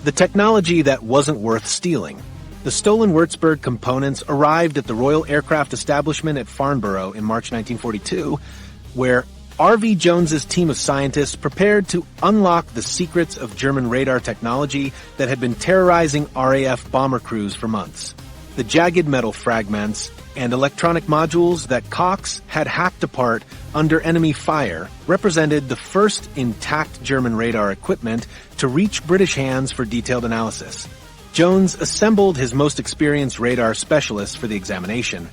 the technology that wasn't worth stealing. The stolen Würzburg components arrived at the Royal Aircraft Establishment at Farnborough in March 1942, where R.V. Jones's team of scientists prepared to unlock the secrets of German radar technology that had been terrorizing RAF bomber crews for months. The jagged metal fragments and electronic modules that Cox had hacked apart under enemy fire represented the first intact German radar equipment to reach British hands for detailed analysis. Jones assembled his most experienced radar specialists for the examination,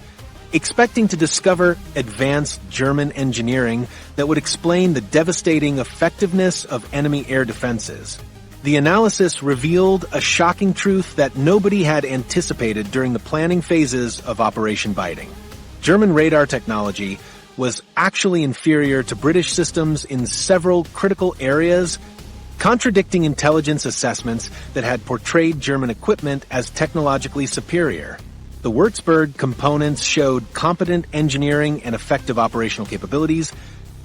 expecting to discover advanced German engineering that would explain the devastating effectiveness of enemy air defenses. The analysis revealed a shocking truth that nobody had anticipated during the planning phases of Operation Biting. German radar technology was actually inferior to British systems in several critical areas, contradicting intelligence assessments that had portrayed German equipment as technologically superior. The Würzburg components showed competent engineering and effective operational capabilities,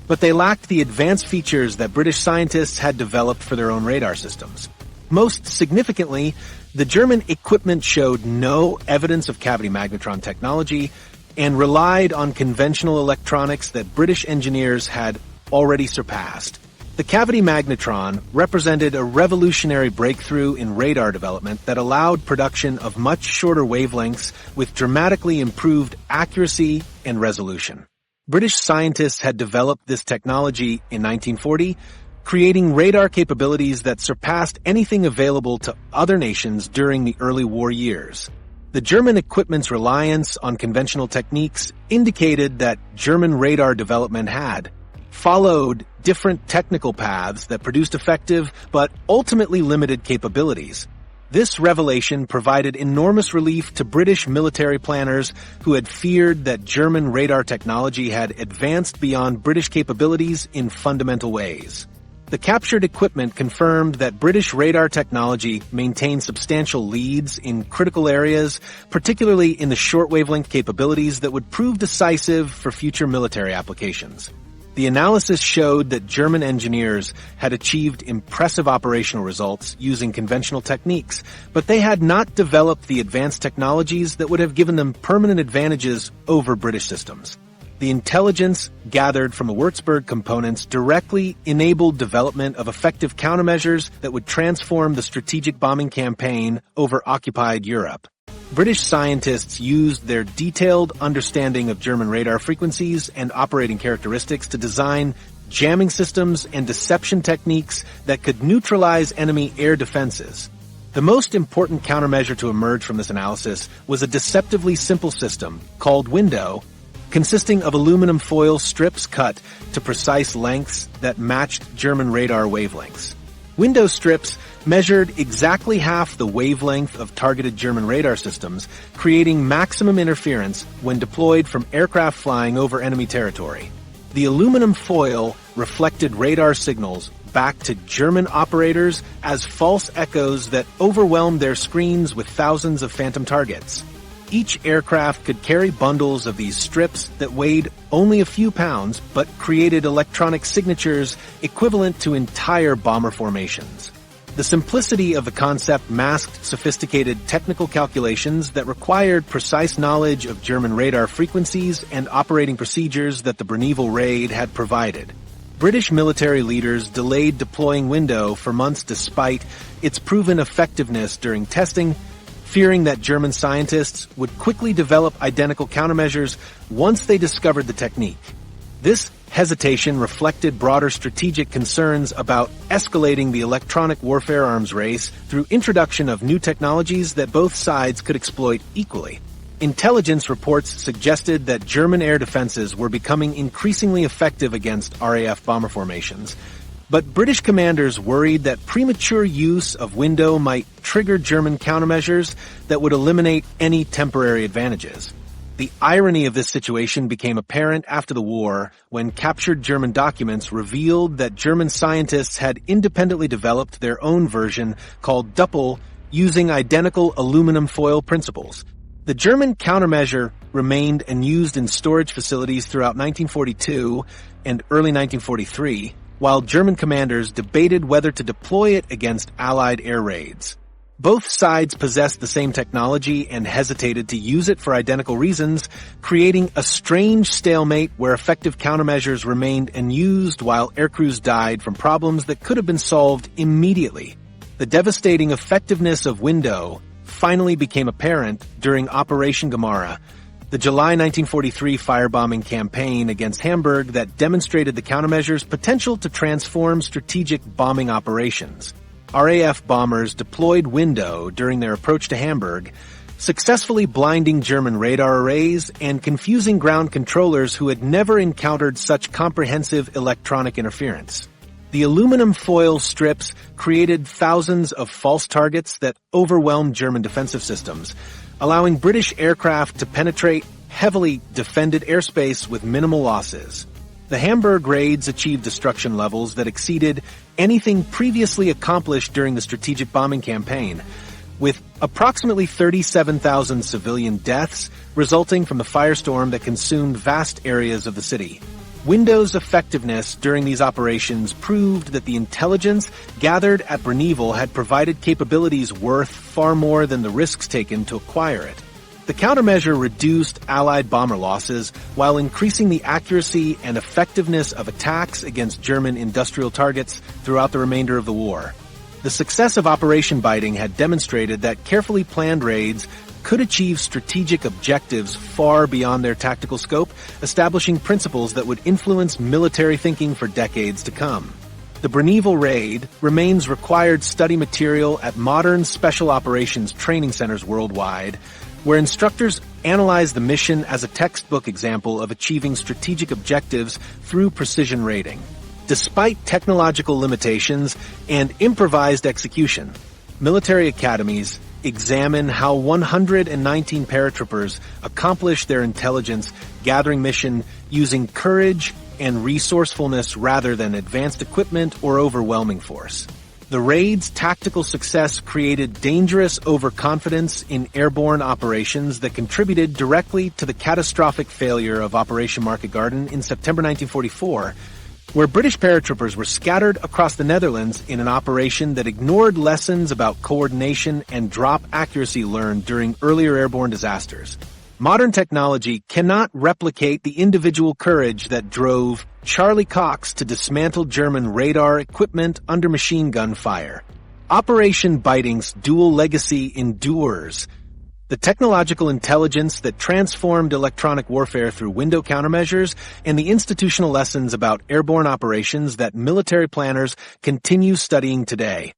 but they lacked the advanced features that British scientists had developed for their own radar systems. Most significantly, the German equipment showed no evidence of cavity magnetron technology and relied on conventional electronics that British engineers had already surpassed. The cavity magnetron represented a revolutionary breakthrough in radar development that allowed production of much shorter wavelengths with dramatically improved accuracy and resolution. British scientists had developed this technology in 1940, creating radar capabilities that surpassed anything available to other nations during the early war years. The German equipment's reliance on conventional techniques indicated that German radar development had followed different technical paths that produced effective but ultimately limited capabilities. This revelation provided enormous relief to British military planners who had feared that German radar technology had advanced beyond British capabilities in fundamental ways. The captured equipment confirmed that British radar technology maintained substantial leads in critical areas, particularly in the short wavelength capabilities that would prove decisive for future military applications. The analysis showed that German engineers had achieved impressive operational results using conventional techniques, but they had not developed the advanced technologies that would have given them permanent advantages over British systems. The intelligence gathered from the Würzburg components directly enabled development of effective countermeasures that would transform the strategic bombing campaign over occupied Europe. British scientists used their detailed understanding of German radar frequencies and operating characteristics to design jamming systems and deception techniques that could neutralize enemy air defenses. The most important countermeasure to emerge from this analysis was a deceptively simple system called window, consisting of aluminum foil strips cut to precise lengths that matched German radar wavelengths. Window strips measured exactly half the wavelength of targeted German radar systems, creating maximum interference when deployed from aircraft flying over enemy territory. The aluminum foil reflected radar signals back to German operators as false echoes that overwhelmed their screens with thousands of phantom targets. Each aircraft could carry bundles of these strips that weighed only a few pounds but created electronic signatures equivalent to entire bomber formations. The simplicity of the concept masked sophisticated technical calculations that required precise knowledge of German radar frequencies and operating procedures that the Bruneval raid had provided. British military leaders delayed deploying window for months despite its proven effectiveness during testing, fearing that German scientists would quickly develop identical countermeasures once they discovered the technique. This hesitation reflected broader strategic concerns about escalating the electronic warfare arms race through introduction of new technologies that both sides could exploit equally. Intelligence reports suggested that German air defenses were becoming increasingly effective against RAF bomber formations, but British commanders worried that premature use of window might trigger German countermeasures that would eliminate any temporary advantages. The irony of this situation became apparent after the war when captured German documents revealed that German scientists had independently developed their own version called Doppel using identical aluminum foil principles. The German countermeasure remained and used in storage facilities throughout 1942 and early 1943, while German commanders debated whether to deploy it against Allied air raids. Both sides possessed the same technology and hesitated to use it for identical reasons, creating a strange stalemate where effective countermeasures remained unused while aircrews died from problems that could have been solved immediately. The devastating effectiveness of Window finally became apparent during Operation Gemara, the July 1943 firebombing campaign against Hamburg that demonstrated the countermeasures' potential to transform strategic bombing operations. RAF bombers deployed Window during their approach to Hamburg, successfully blinding German radar arrays and confusing ground controllers who had never encountered such comprehensive electronic interference. The aluminum foil strips created thousands of false targets that overwhelmed German defensive systems, allowing British aircraft to penetrate heavily defended airspace with minimal losses. The Hamburg raids achieved destruction levels that exceeded anything previously accomplished during the strategic bombing campaign, with approximately 37,000 civilian deaths resulting from the firestorm that consumed vast areas of the city. Window's effectiveness during these operations proved that the intelligence gathered at Bruneval had provided capabilities worth far more than the risks taken to acquire it. The countermeasure reduced Allied bomber losses while increasing the accuracy and effectiveness of attacks against German industrial targets throughout the remainder of the war. The success of Operation Biting had demonstrated that carefully planned raids could achieve strategic objectives far beyond their tactical scope, establishing principles that would influence military thinking for decades to come. The Bruneval raid remains required study material at modern special operations training centers worldwide, where instructors analyze the mission as a textbook example of achieving strategic objectives through precision raiding. Despite technological limitations and improvised execution, military academies examine how 119 paratroopers accomplished their intelligence-gathering mission using courage and resourcefulness rather than advanced equipment or overwhelming force. The raid's tactical success created dangerous overconfidence in airborne operations that contributed directly to the catastrophic failure of Operation Market Garden in September 1944, where British paratroopers were scattered across the Netherlands in an operation that ignored lessons about coordination and drop accuracy learned during earlier airborne disasters. Modern technology cannot replicate the individual courage that drove Charlie Cox to dismantle German radar equipment under machine gun fire. Operation Biting's dual legacy endures. The technological intelligence that transformed electronic warfare through window countermeasures and the institutional lessons about airborne operations that military planners continue studying today.